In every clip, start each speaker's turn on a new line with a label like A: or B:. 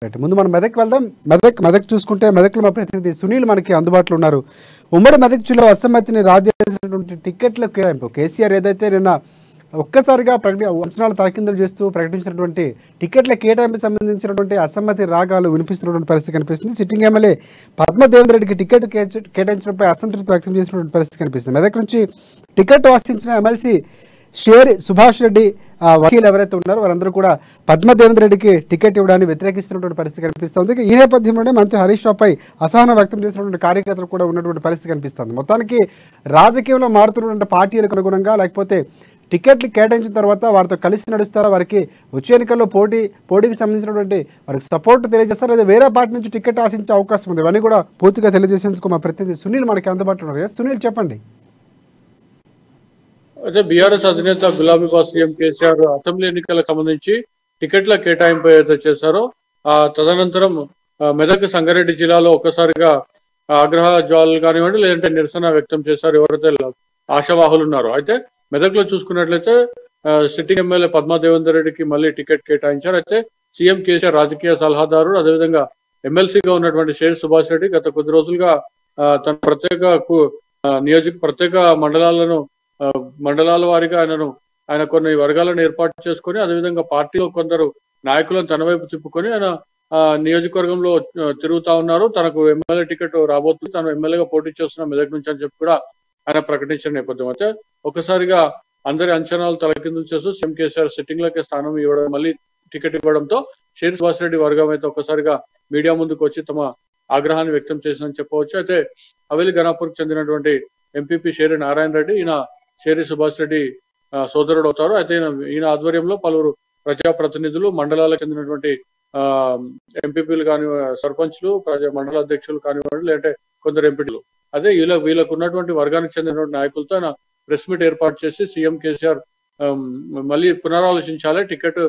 A: Right. ముందు మనం మెదక్ వెళ్దాం. మెదక్ చూసుకుంటే మెదక్లో మా ప్రతినిధి సునీల్ మనకి అందుబాటులో ఉన్నారు. ఉమ్మడి మెదక్ జిల్లా అసమ్మతిని రాజేసినటువంటి టికెట్ల కేటాయింపు కేసీఆర్ ఏదైతే నిన్న ఒక్కసారిగా అంచనాలు తలకిందులు చేస్తూ ప్రకటించినటువంటి టికెట్ల కేటాయింపు సంబంధించినటువంటి అసమ్మతి రాగాలు వినిపిస్తున్నటువంటి పరిస్థితి కనిపిస్తుంది. సిట్టింగ్ ఎమ్మెల్యే పద్మదేవేంద్ర రెడ్డికి టికెట్ కేటాయించడంపై అసంతృప్తి వ్యక్తం చేసినటువంటి పరిస్థితి కనిపిస్తుంది. మెదక్ నుంచి టికెట్ ఆశించిన ఎమ్మెల్సీ షేరి సుభాష్ రెడ్డి వకీలు ఎవరైతే ఉన్నారో వారందరూ కూడా పద్మదేవేంద్ర రెడ్డికి టికెట్ ఇవ్వడానికి వ్యతిరేకిస్తున్నటువంటి పరిస్థితి కనిపిస్తుంది. ఈ నేపథ్యంలోనే మంత్రి హరీష్ రావుపై అసహనం వ్యక్తం చేసినటువంటి కార్యకర్తలు కూడా ఉన్నటువంటి పరిస్థితి కనిపిస్తుంది. మొత్తానికి రాజకీయంలో మారుతున్నటువంటి పార్టీలకు అనుగుణంగా లేకపోతే టికెట్లు కేటాయించిన తర్వాత వారితో కలిసి నడుస్తారా, వారికి వచ్చే ఎన్నికల్లో పోటీకి సంబంధించినటువంటి వారికి సపోర్ట్ తెలియజేస్తారా, లేదా వేరే పార్టీ నుంచి టికెట్ ఆశించే అవకాశం ఉంది? ఇవన్నీ కూడా పూర్తిగా తెలియజేసేందుకు మా ప్రతినిధి సునీల్ మనకి అందుబాటులో ఉన్నారు. సునీల్, చెప్పండి.
B: అయితే బీఆర్ఎస్ అధినేత గులాబీ బాస్ సీఎం కేసీఆర్ అసెంబ్లీ ఎన్నికలకు సంబంధించి టికెట్ల కేటాయింపు ఏదైతే చేశారో తదనంతరం మెదక్ సంగారెడ్డి జిల్లాలో ఒక్కసారిగా ఆగ్రహ జ్వాలలు కానివ్వండి, లేదంటే నిరసన వ్యక్తం చేశారు ఎవరైతే ఆశావాహులు ఉన్నారో. అయితే మెదక్ లో చూసుకున్నట్లయితే సిట్టింగ్ ఎమ్మెల్యే పద్మదేవేందర్ రెడ్డికి మళ్ళీ టికెట్ కేటాయించారు. అయితే సీఎం కేసీఆర్ రాజకీయ సలహాదారుడు, అదేవిధంగా ఎమ్మెల్సీగా ఉన్నటువంటి షేర్ సుభాష్ రెడ్డి గత కొద్ది రోజులుగా తన ప్రత్యేక మండలాల వారీగా ఆయన కొన్ని వర్గాలను ఏర్పాటు చేసుకొని, అదేవిధంగా పార్టీలో కొందరు నాయకులను తన వైపు తిప్పుకొని ఆయన నియోజకవర్గంలో తిరుగుతా ఉన్నారు. తనకు ఎమ్మెల్యే టికెట్ రాబోతుంది, తను ఎమ్మెల్యేగా పోటీ చేస్తున్న మెదక్ నుంచి అని చెప్పి కూడా ఆయన ప్రకటించిన నేపథ్యం. అయితే ఒకసారిగా అందరి అంచనాలు తలకిందులు చేస్తూ సీఎం కేసీఆర్ సిట్టింగ్ లకే స్థానం ఇవ్వడం, మళ్ళీ టికెట్ ఇవ్వడంతో షేర్ సుభాష్ రెడ్డి వర్గం అయితే ఒక్కసారిగా మీడియా ముందుకు వచ్చి తమ ఆగ్రహాన్ని వ్యక్తం చేసిందని చెప్పవచ్చు. అయితే హవేలి ఘనాపూర్కి చెందినటువంటి ఎంపీపీ షేరి నారాయణ రెడ్డి, ఈయన షేరి సుభాష్ రెడ్డి సోదరుడు అవుతారు. అయితే ఈయన ఆధ్వర్యంలో పలువురు ప్రజాప్రతినిధులు, మండలాలకు చెందినటువంటి ఎంపీపీలు కాని, సర్పంచ్లు, మండల అధ్యక్షులు కానివ్వండి, లేదంటే కొందరు ఎంపీలు, అదే వీళ్ళకు ఉన్నటువంటి వర్గానికి చెందినటువంటి నాయకులతో ఆయన ప్రెస్ మీట్ ఏర్పాటు చేసి సీఎం కేసీఆర్ మళ్ళీ పునరాలోచించాలి, టికెట్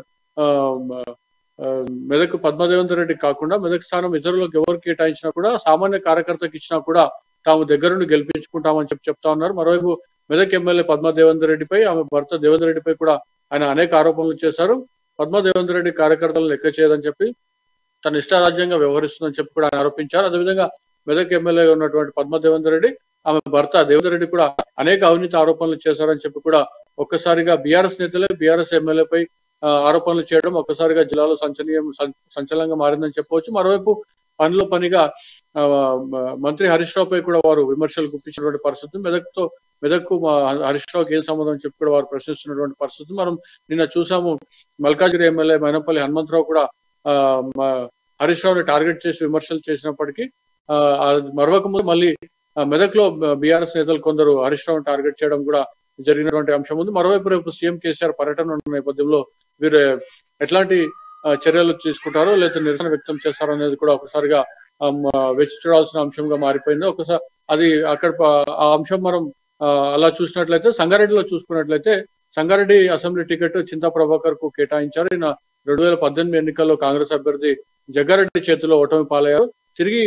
B: మెదక్ పద్మదేవేందర్ రెడ్డి కాకుండా మెదక్ స్థానం ఇతరులకు ఎవరు కేటాయించినా కూడా, సామాన్య కార్యకర్తకి ఇచ్చినా కూడా తాము దగ్గరుండి గెలిపించుకుంటామని చెప్తా ఉన్నారు. మరోవైపు మెదక్ ఎమ్మెల్యే పద్మదేవేందర్ రెడ్డిపై, ఆమె భర్త దేవేందర్ రెడ్డిపై కూడా ఆయన అనేక ఆరోపణలు చేశారు. పద్మదేవేందర్ రెడ్డి కార్యకర్తలను లెక్క చేయదని చెప్పి తన ఇష్టారాజ్యంగా వ్యవహరిస్తుందని చెప్పి కూడా ఆయన ఆరోపించారు. అదేవిధంగా మెదక్ ఎమ్మెల్యేగా ఉన్నటువంటి పద్మదేవేందర్ రెడ్డి, ఆమె భర్త దేవేందర్ రెడ్డి కూడా అనేక అవినీతి ఆరోపణలు చేశారని చెప్పి కూడా ఒక్కసారిగా బీఆర్ఎస్ నేతలే బీఆర్ఎస్ ఎమ్మెల్యేపై ఆరోపణలు చేయడం ఒక్కసారిగా జిల్లాలో సంచలనంగా మారిందని చెప్పవచ్చు. మరోవైపు పనిలో పనిగా మంత్రి హరీష్ రావుపై కూడా వారు విమర్శలు గుప్పించినటువంటి పరిస్థితి. మెదక్కు హరీష్ రావుకి ఏం సంబంధం చెప్పి కూడా వారు ప్రశ్నిస్తున్నటువంటి పరిస్థితి మనం నిన్న చూసాము. మల్కాజ్గిరి ఎమ్మెల్యే మైనంపల్లి హనుమంతరావు కూడా హరీష్ రావుని టార్గెట్ చేసి విమర్శలు చేసినప్పటికీ మరొక ముందు మళ్ళీ మెదక్ లో బీఆర్ఎస్ నేతలు కొందరు హరీష్ రావుని టార్గెట్ చేయడం కూడా జరిగినటువంటి అంశం ఉంది. మరోవైపు రేపు సీఎం కేసీఆర్ పర్యటన ఉన్న నేపథ్యంలో వీరు ఎట్లాంటి చర్యలు తీసుకుంటారో లేదా నిరసన వ్యక్తం చేస్తారో అనేది కూడా ఒకసారిగా వేచి చూడాల్సిన అంశంగా మారిపోయింది. ఒకసారి అది అక్కడ ఆ అంశం మనం అలా చూసినట్లయితే సంగారెడ్డిలో చూసుకున్నట్లయితే సంగారెడ్డి అసెంబ్లీ టికెట్ చింతా ప్రభాకర్ కు కేటాయించారు. ఈయన 2018 ఎన్నికల్లో కాంగ్రెస్ అభ్యర్థి జగ్గారెడ్డి చేతిలో ఓటమి పాలయ్యారు. తిరిగి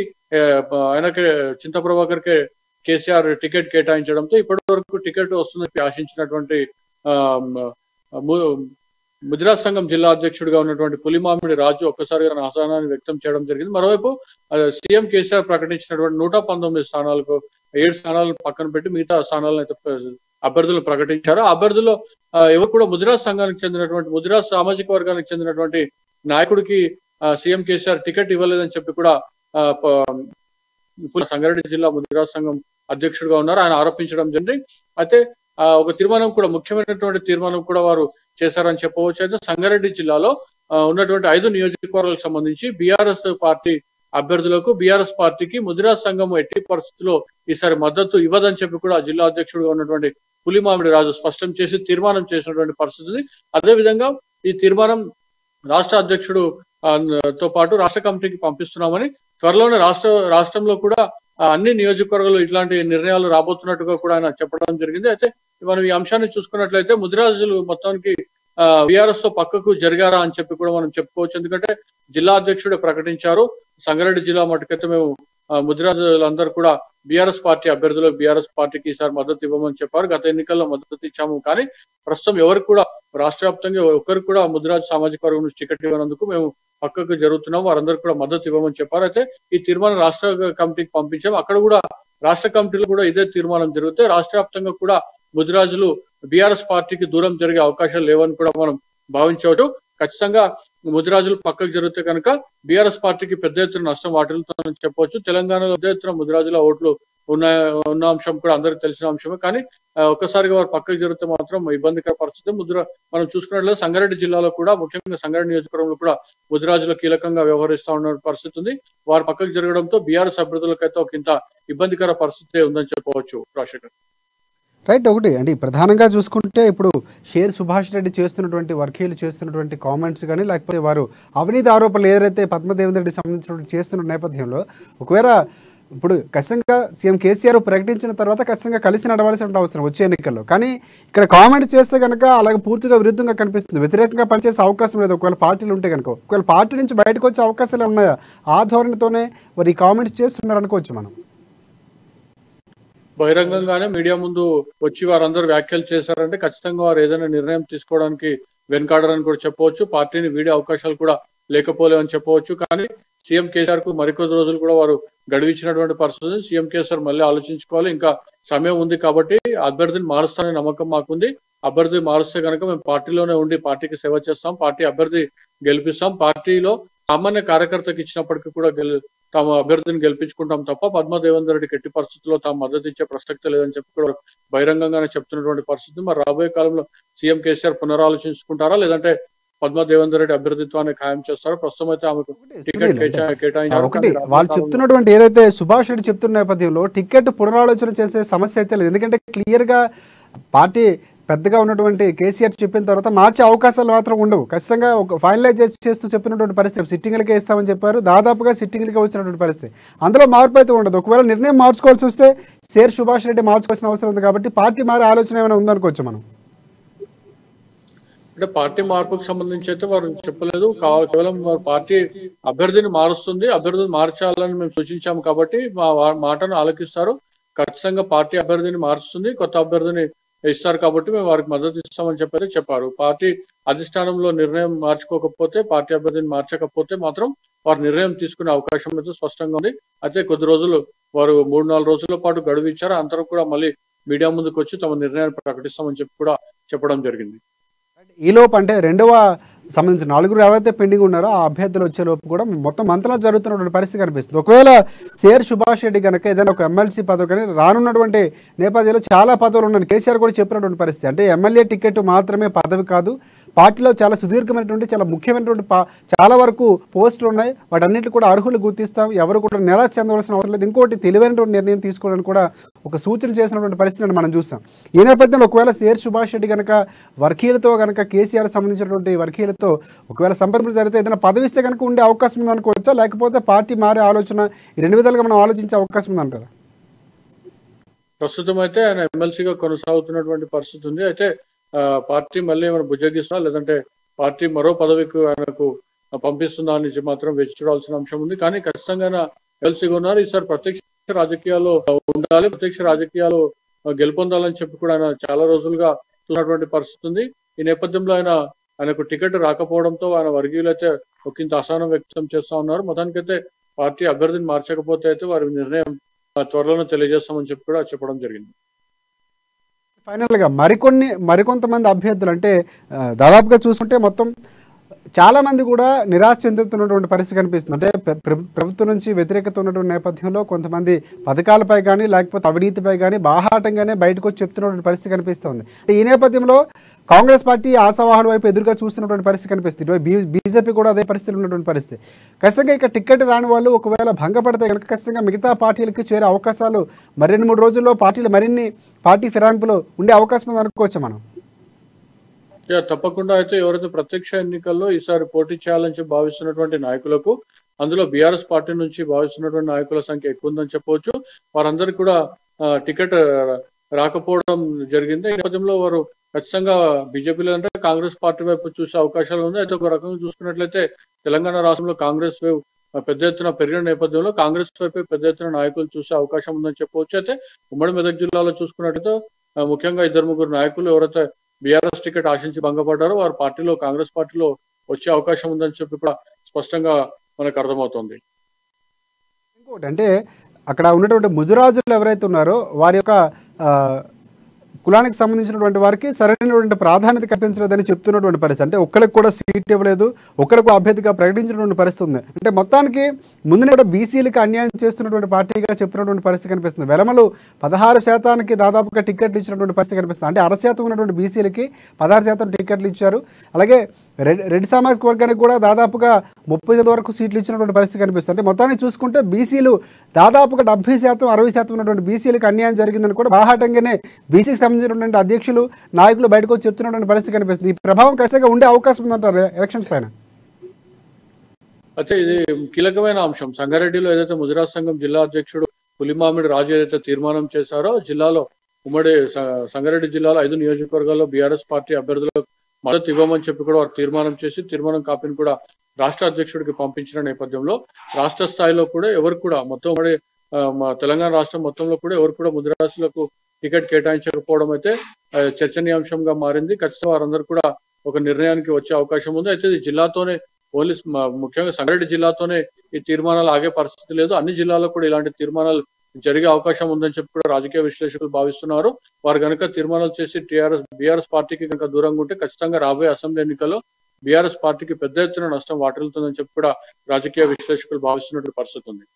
B: ఆయనకే చింతా ప్రభాకర్ కే కేసీఆర్ టికెట్ కేటాయించడంతో ఇప్పటి వరకు టికెట్ వస్తుందని ఆశించినటువంటి ముదిరాజ్ సంఘం జిల్లా అధ్యక్షుడిగా ఉన్నటువంటి పులిమామిడి రాజు ఒక్కసారిగా తన అసహనాన్ని వ్యక్తం చేయడం జరిగింది. మరోవైపు సీఎం కేసీఆర్ ప్రకటించినటువంటి 119 స్థానాలకు 7 స్థానాలను పక్కన పెట్టి మిగతా స్థానాలను అయితే అభ్యర్థులు ప్రకటించారు. ఆ అభ్యర్థులు ఎవరు కూడా ముదిరాజ్ సంఘానికి చెందినటువంటి, ముదిరాజ్ సామాజిక వర్గానికి చెందినటువంటి నాయకుడికి సీఎం కేసీఆర్ టికెట్ ఇవ్వలేదని చెప్పి కూడా సంగారెడ్డి జిల్లా ముదిరాజ్ సంఘం అధ్యక్షుడిగా ఉన్నారు, ఆయన ఆరోపించడం జరిగింది. అయితే ఒక తీర్మానం కూడా, ముఖ్యమైనటువంటి తీర్మానం కూడా వారు చేశారని చెప్పవచ్చు. అయితే సంగారెడ్డి జిల్లాలో ఉన్నటువంటి 5 నియోజకవర్గాలకు సంబంధించి బీఆర్ఎస్ పార్టీ అభ్యర్థులకు బీఆర్ఎస్ పార్టీకి ముదిరాజ్ సంఘం ఎట్టి పరిస్థితుల్లో ఈసారి మద్దతు ఇవ్వదని చెప్పి కూడా జిల్లా అధ్యక్షుడిగా ఉన్నటువంటి పులిమామిడి రాజు స్పష్టం చేసి తీర్మానం చేసినటువంటి పరిస్థితి. అదేవిధంగా ఈ తీర్మానం రాష్ట్ర అధ్యక్షుడు తో పాటు రాష్ట్ర కమిటీకి పంపిస్తున్నామని, త్వరలోనే రాష్ట్రంలో కూడా అన్ని నియోజకవర్గాలు ఇట్లాంటి నిర్ణయాలు రాబోతున్నట్టుగా కూడా ఆయన చెప్పడం జరిగింది. అయితే మనం ఈ అంశాన్ని చూసుకున్నట్లయితే ముదిరాజులు మొత్తానికి బీఆర్ఎస్ తో పక్కకు జరిగారా అని చెప్పి కూడా మనం చెప్పుకోవచ్చు. ఎందుకంటే జిల్లా అధ్యక్షుడు ప్రకటించారు, సంగారెడ్డి జిల్లా మటుకైతే మేము ముదిరాజులందరూ కూడా బీఆర్ఎస్ పార్టీ అభ్యర్థులు బీఆర్ఎస్ పార్టీకి ఈసారి మద్దతు ఇవ్వమని చెప్పారు. గత ఎన్నికల్లో మద్దతు ఇచ్చాము, కానీ ప్రస్తుతం ఎవరికి కూడా రాష్ట్ర వ్యాప్తంగా ఒకరికి కూడా ముదిరాజు సామాజిక వర్గం నుంచి టికెట్ ఇవ్వనందుకు మేము పక్కకు జరుగుతున్నాం, వారందరికీ కూడా మద్దతు ఇవ్వమని చెప్పారు. అయితే ఈ తీర్మానం రాష్ట్ర కమిటీకి పంపించాం. అక్కడ కూడా రాష్ట్ర కమిటీలో కూడా ఇదే తీర్మానం జరిగితే రాష్ట్ర వ్యాప్తంగా కూడా ముదిరాజులు బీఆర్ఎస్ పార్టీకి దూరం జరిగే అవకాశాలు లేవని కూడా మనం భావించవచ్చు. ఖచ్చితంగా ముదిరాజులు పక్కకు జరిగితే కనుక బీఆర్ఎస్ పార్టీకి పెద్ద ఎత్తున నష్టం వాటిల్లుతుందని చెప్పవచ్చు. తెలంగాణలో పెద్ద ఎత్తున ముదిరాజుల ఓట్లు ఉన్న అంశం కూడా అందరికి తెలిసిన అంశమే, కానీ ఒక్కసారిగా వారు పక్కకు జరిగితే మాత్రం ఇబ్బందికర పరిస్థితి. మనం చూసుకున్నట్లయితే సంగారెడ్డి జిల్లాలో కూడా, ముఖ్యంగా సంగారెడ్డి నియోజకవర్గంలో కూడా ముదిరాజులు కీలకంగా వ్యవహరిస్తా ఉన్న పరిస్థితి ఉంది. వారు పక్కకు జరగడంతో బీఆర్ఎస్ అభ్యర్థులకైతే ఒక ఇంత ఇబ్బందికర పరిస్థితి ఉందని చెప్పవచ్చు. రాజశేఖర్
A: రైట్. ఒకటి అంటే ప్రధానంగా చూసుకుంటే ఇప్పుడు షేర్ సుభాష్ రెడ్డి చేస్తున్నటువంటి వర్గీయులు చేస్తున్నటువంటి కామెంట్స్ కానీ, లేకపోతే వారు అవినీతి ఆరోపణలు ఏదైతే పద్మదేవేంద్ర రెడ్డి సంబంధించినటువంటి చేస్తున్న నేపథ్యంలో ఒకవేళ ఇప్పుడు ఖచ్చితంగా సీఎం కేసీఆర్ ప్రకటించిన తర్వాత ఖచ్చితంగా కలిసి నడవాల్సిన అవసరం వచ్చే ఎన్నికల్లో, కానీ ఇక్కడ కామెంట్ చేస్తే కనుక అలాగే పూర్తిగా విరుద్ధంగా కనిపిస్తుంది, వ్యతిరేకంగా పనిచేసే అవకాశం లేదు. ఒకవేళ పార్టీలు ఉంటే కనుక, ఒకవేళ పార్టీ నుంచి బయటకు వచ్చే అవకాశాలు ఉన్నాయా, ఆ ధోరణితోనే వారు ఈ కామెంట్స్ చేస్తున్నారు అనుకోవచ్చు మనం.
B: బహిరంగంగానే మీడియా ముందు వచ్చి వారందరూ వ్యాఖ్యలు చేశారంటే ఖచ్చితంగా వారు ఏదైనా నిర్ణయం తీసుకోవడానికి వెనుకాడరని కూడా చెప్పవచ్చు. పార్టీని వీడే అవకాశాలు కూడా లేకపోలేవని చెప్పవచ్చు. కానీ సీఎం కేసీఆర్ కు మరికొద్ది రోజులు కూడా వారు గడువిచ్చినటువంటి పరిస్థితి. సీఎం కేసీఆర్ మళ్ళీ ఆలోచించుకోవాలి, ఇంకా సమయం ఉంది కాబట్టి అభ్యర్థిని మారుస్తాననే నమ్మకం మాకుంది. అభ్యర్థి మారుస్తే కనుక మేము పార్టీలోనే ఉండి పార్టీకి సేవ చేస్తాం, పార్టీ అభ్యర్థి గెలిపిస్తాం, పార్టీలో సామాన్య కార్యకర్తకి ఇచ్చినప్పటికీ కూడా తాము అభ్యర్థిని గెలిపించుకుంటాం తప్ప పద్మదేవేంద్ర రెడ్డికి ఎట్టి పరిస్థితుల్లో తాము మద్దతు ఇచ్చే ప్రసక్తి లేదని చెప్పి కూడా బహిరంగంగానే చెప్తున్నటువంటి పరిస్థితి. మరి రాబోయే కాలంలో సీఎం కేసీఆర్ పునరాలోచించుకుంటారా, లేదంటే పద్మదేవేంద్ర రెడ్డి అభ్యర్థిత్వాన్ని ఖాయం చేస్తారో? ప్రస్తుతం అయితే ఆమెకు టికెట్ కేటాయించారు.
A: ఒకటి వాళ్ళు చెప్తున్నటువంటి ఏదైతే సుభాష్ రెడ్డి చెప్తున్న నేపథ్యంలో టికెట్ పునరాలోచన చేసే సమస్య అయితే లేదు, ఎందుకంటే క్లియర్ గా పార్టీ పెద్దగా ఉన్నటువంటి కేసీఆర్ చెప్పిన తర్వాత మార్చే అవకాశాలు మాత్రం ఉండవు. ఖచ్చితంగా ఒక ఫైనలైజ్ చేస్తూ చెప్పినటువంటి పరిస్థితి, సిట్టింగ్లకే ఇస్తామని చెప్పారు, దాదాపుగా సిట్టింగ్లకే వచ్చినటువంటి పరిస్థితి, అందులో మార్పు అయితే ఉండదు. ఒకవేళ నిర్ణయం మార్చుకోవాల్సి వస్తే షేర్ సుభాష్ రెడ్డి మార్చుకోవాల్సిన అవసరం ఉంది, కాబట్టి పార్టీ మారే ఆలోచన ఏమైనా ఉందనుకోవచ్చు మనం.
B: అంటే పార్టీ మార్పుకు సంబంధించి అయితే వారు చెప్పలేదు, కేవలం వారు పార్టీ అభ్యర్థిని మారుస్తుంది, అభ్యర్థిని మార్చాలని మేము సూచించాము కాబట్టి మా మాటను ఆలకిస్తారు. ఖచ్చితంగా పార్టీ అభ్యర్థిని మారుస్తుంది, కొత్త అభ్యర్థిని ఇస్తారు కాబట్టి మేము వారికి మద్దతు ఇస్తామని చెప్పారు. పార్టీ అధిష్టానంలో నిర్ణయం మార్చుకోకపోతే, పార్టీ అభ్యర్థిని మార్చకపోతే మాత్రం వారు నిర్ణయం తీసుకునే అవకాశం అయితే స్పష్టంగా ఉంది. అయితే కొద్ది రోజులు వారు 3-4 రోజుల పాటు గడువు ఇచ్చారు. అందరం కూడా మళ్ళీ మీడియా ముందుకు వచ్చి తమ నిర్ణయాన్ని ప్రకటిస్తామని చెప్పి కూడా చెప్పడం జరిగింది.
A: ఈలోపు అంటే రెండవ సంబంధించిన 4 ఎవరైతే పెండింగ్ ఉన్నారో ఆ అభ్యర్థులు వచ్చే లోపు కూడా మొత్తం మంతలా జరుగుతున్నటువంటి పరిస్థితి కనిపిస్తుంది. ఒకవేళ షేర్ సుభాష్ రెడ్డి కనుక ఏదైనా ఒక ఎమ్మెల్సీ పదవి కానీ రానున్నటువంటి నేపథ్యంలో చాలా పదవులు ఉన్నాయి, కేసీఆర్ కూడా చెప్పినటువంటి పరిస్థితి. అంటే ఎమ్మెల్యే టికెట్ మాత్రమే పదవి కాదు, పార్టీలో చాలా సుదీర్ఘమైనటువంటి చాలా ముఖ్యమైనటువంటి చాలా వరకు పోస్టులు ఉన్నాయి, వాటన్నిటి కూడా అర్హులు గుర్తిస్తాం, ఎవరు కూడా నిరాశ చెందవలసిన అవసరం లేదు. ఇంకోటి తెలివైనటువంటి నిర్ణయం తీసుకోవడానికి కూడా ఒక సూచన చేసినటువంటి పరిస్థితిని మనం చూస్తాం. ఈ నేపథ్యంలో ఒకవేళ షేర్ సుభాష్ రెడ్డి కనుక వర్గీయులతో కనుక కేసీఆర్ సంబంధించినటువంటి వర్గీయులతో ఒకవేళ సంప్రదింపులు జరిగితే ఏదైనా పదవి ఇస్తే కనుక ఉండే అవకాశం ఉందనుకోవచ్చా, లేకపోతే పార్టీ మారే ఆలోచన ఈ 2 విధాలుగా మనం ఆలోచించే అవకాశం ఉందంటారా?
B: ప్రస్తుతం అయితే ఆయన ఎమ్మెల్సీగా కొనసాగుతున్నటువంటి పరిస్థితి ఉంది. అయితే పార్టీ మళ్ళీ ఏమైనా బుజ్జగిస్తున్నా, లేదంటే పార్టీ మరో పదవికి ఆయనకు పంపిస్తుందా అని మాత్రం వేచి చూడాల్సిన అంశం ఉంది. కానీ ఖచ్చితంగా ఎమ్మెల్సీగా ఉన్నారు. ఈసారి ప్రత్యక్ష రాజకీయాల్లో ఉండాలి, ప్రత్యక్ష రాజకీయాలు గెలుపొందాలని చెప్పి కూడా ఆయన చాలా రోజులుగా చూసినటువంటి పరిస్థితి ఉంది. ఈ నేపథ్యంలో ఆయనకు టికెట్ రాకపోవడంతో ఆయన వర్గీయులైతే ఒకంత అసహనం వ్యక్తం చేస్తా ఉన్నారు. మొత్తానికైతే పార్టీ అభ్యర్థిని మార్చకపోతే అయితే వారి నిర్ణయం త్వరలోనే తెలియజేస్తామని చెప్పి కూడా చెప్పడం జరిగింది.
A: ఫైనల్గా మరికొంతమంది అభ్యర్థులు అంటే దాదాపుగా చూసుకుంటే మొత్తం చాలా మంది కూడా నిరాశ చెందుతున్నటువంటి పరిస్థితి కనిపిస్తుంది. అంటే ప్రభుత్వం నుంచి వ్యతిరేకత ఉన్నటువంటి నేపథ్యంలో కొంతమంది పథకాలపై కానీ లేకపోతే అవినీతిపై కానీ బాహాటంగానే బయటకు వచ్చి చెప్తున్నటువంటి పరిస్థితి కనిపిస్తుంది. ఈ నేపథ్యంలో కాంగ్రెస్ పార్టీ ఆశావాహుల వైపు ఎదురుగా చూస్తున్నటువంటి పరిస్థితి కనిపిస్తుంది. బీజేపీ కూడా అదే పరిస్థితిలో ఉన్నటువంటి పరిస్థితి. ఖచ్చితంగా ఇక టికెట్ రాని వాళ్ళు ఒకవేళ భంగపడితే కనుక ఖచ్చితంగా మిగతా పార్టీలకి చేరే అవకాశాలు మరి 2-3 రోజుల్లో మరిన్ని పార్టీ ఫిరాయింపులు ఉండే అవకాశం ఉంది అనుకోవచ్చు మనం.
B: తప్పకుండా. అయితే ఎవరైతే ప్రత్యక్ష ఎన్నికల్లో ఈసారి పోటీ చేయాలని చెప్పి భావిస్తున్నటువంటి నాయకులకు, అందులో బీఆర్ఎస్ పార్టీ నుంచి భావిస్తున్నటువంటి నాయకుల సంఖ్య ఎక్కువ ఉందని చెప్పవచ్చు. వారందరికీ కూడా టికెట్ రాకపోవడం జరిగింది. ఈ నేపథ్యంలో వారు ఖచ్చితంగా బీజేపీలో అంటే కాంగ్రెస్ పార్టీ వైపు చూసే అవకాశాలు ఉంది. అయితే ఒక రకంగా చూసుకున్నట్లయితే తెలంగాణ రాష్ట్రంలో కాంగ్రెస్ వేవ్ పెద్ద ఎత్తున పెరిగిన నేపథ్యంలో కాంగ్రెస్ వైపు పెద్ద ఎత్తున నాయకులు చూసే అవకాశం ఉందని చెప్పవచ్చు. అయితే ఉమ్మడి మెదక్ జిల్లాలో చూసుకున్నట్టయితే ముఖ్యంగా 2-3 నాయకులు ఎవరైతే బీఆర్ఎస్ టికెట్ ఆశించి భంగపడ్డారో వారు పార్టీలో కాంగ్రెస్ పార్టీలో వచ్చే అవకాశం ఉందని చెప్పి కూడా స్పష్టంగా మనకు అర్థమవుతుంది.
A: ఇంకోటి అంటే అక్కడ ఉన్నటువంటి ముదిరాజులు ఎవరైతే ఉన్నారో వారి యొక్క కులానికి సంబంధించినటువంటి వారికి సరైనటువంటి ప్రాధాన్యత కల్పించలేదని చెప్తున్నటువంటి పరిస్థితి. అంటే ఒక్కరికి కూడా సీట్ ఇవ్వలేదు, ఒక్కరికి అభ్యర్థిగా ప్రకటించినటువంటి పరిస్థితి ఉంది. అంటే మొత్తానికి ముందునే కూడా బీసీలకు అన్యాయం చేస్తున్నటువంటి పార్టీగా చెప్పినటువంటి పరిస్థితి కనిపిస్తుంది. వెలమలు 16% దాదాపుగా టికెట్లు ఇచ్చినటువంటి పరిస్థితి కనిపిస్తుంది. అంటే 6% ఉన్నటువంటి బీసీలకి 16% టికెట్లు ఇచ్చారు. అలాగే రెడ్డి సామాజిక వర్గానికి కూడా దాదాపుగా 30% వరకు సీట్లు ఇచ్చినటువంటి పరిస్థితి కనిపిస్తుంది. అంటే మొత్తాన్ని చూసుకుంటే బీసీలు దాదాపుగా 70%, 60% ఉన్నటువంటి బీసీలకు అన్యాయం జరిగిందని కూడా బాహాటంగానే బీసీకి సంబంధించినటువంటి అధ్యక్షులు, నాయకులు బయటకు వచ్చి చెప్తున్నటువంటి పరిస్థితి కనిపిస్తుంది. ఈ ప్రభావం ఖచ్చితంగా ఉండే అవకాశం ఉందంటారు ఎలక్షన్స్ పైన.
B: అయితే ఇది కీలకమైన అంశం. సంగారెడ్డిలో ఏదైతే ముదిరాజ్ సంఘం జిల్లా అధ్యక్షుడు పులిమామిడి రాజు ఏదైతే తీర్మానం చేశారో, జిల్లాలో ఉమ్మడి సంగారెడ్డి జిల్లాలో 5 నియోజకవర్గాల్లో బీఆర్ఎస్ పార్టీ అభ్యర్థులకు మద్దతు ఇవ్వమని చెప్పి కూడా వారు తీర్మానం చేసి తీర్మానం కాపీని కూడా రాష్ట్ర అధ్యక్షుడికి పంపించిన నేపథ్యంలో రాష్ట్ర స్థాయిలో కూడా ఎవరు కూడా మొత్తం ఉమ్మడి తెలంగాణ రాష్ట్రం మొత్తంలో కూడా ఎవరు కూడా ముదిరాజులకు టికెట్ కేటాయించకపోవడం అయితే చర్చనీయాంశంగా మారింది. ఖచ్చితంగా వారందరూ కూడా ఒక నిర్ణయానికి వచ్చే అవకాశం ఉంది. అయితే ఈ జిల్లాతోనే ఓన్లీ ముఖ్యంగా సంగారెడ్డి జిల్లాతోనే ఈ తీర్మానాలు ఆగే పరిస్థితి లేదు. అన్ని జిల్లాల్లో కూడా ఇలాంటి తీర్మానాలు జరిగే అవకాశం ఉందని చెప్పి కూడా రాజకీయ విశ్లేషకులు భావిస్తున్నారు. వారు కనుక తీర్మానాలు చేసి బీఆర్ఎస్ పార్టీకి కనుక దూరంగా ఉంటే ఖచ్చితంగా రాబోయే అసెంబ్లీ ఎన్నికల్లో బీఆర్ఎస్ పార్టీకి పెద్ద ఎత్తున నష్టం వాటిల్లుతుందని చెప్పి కూడా రాజకీయ విశ్లేషకులు భావిస్తున్నటువంటి పరిస్థితి ఉంది.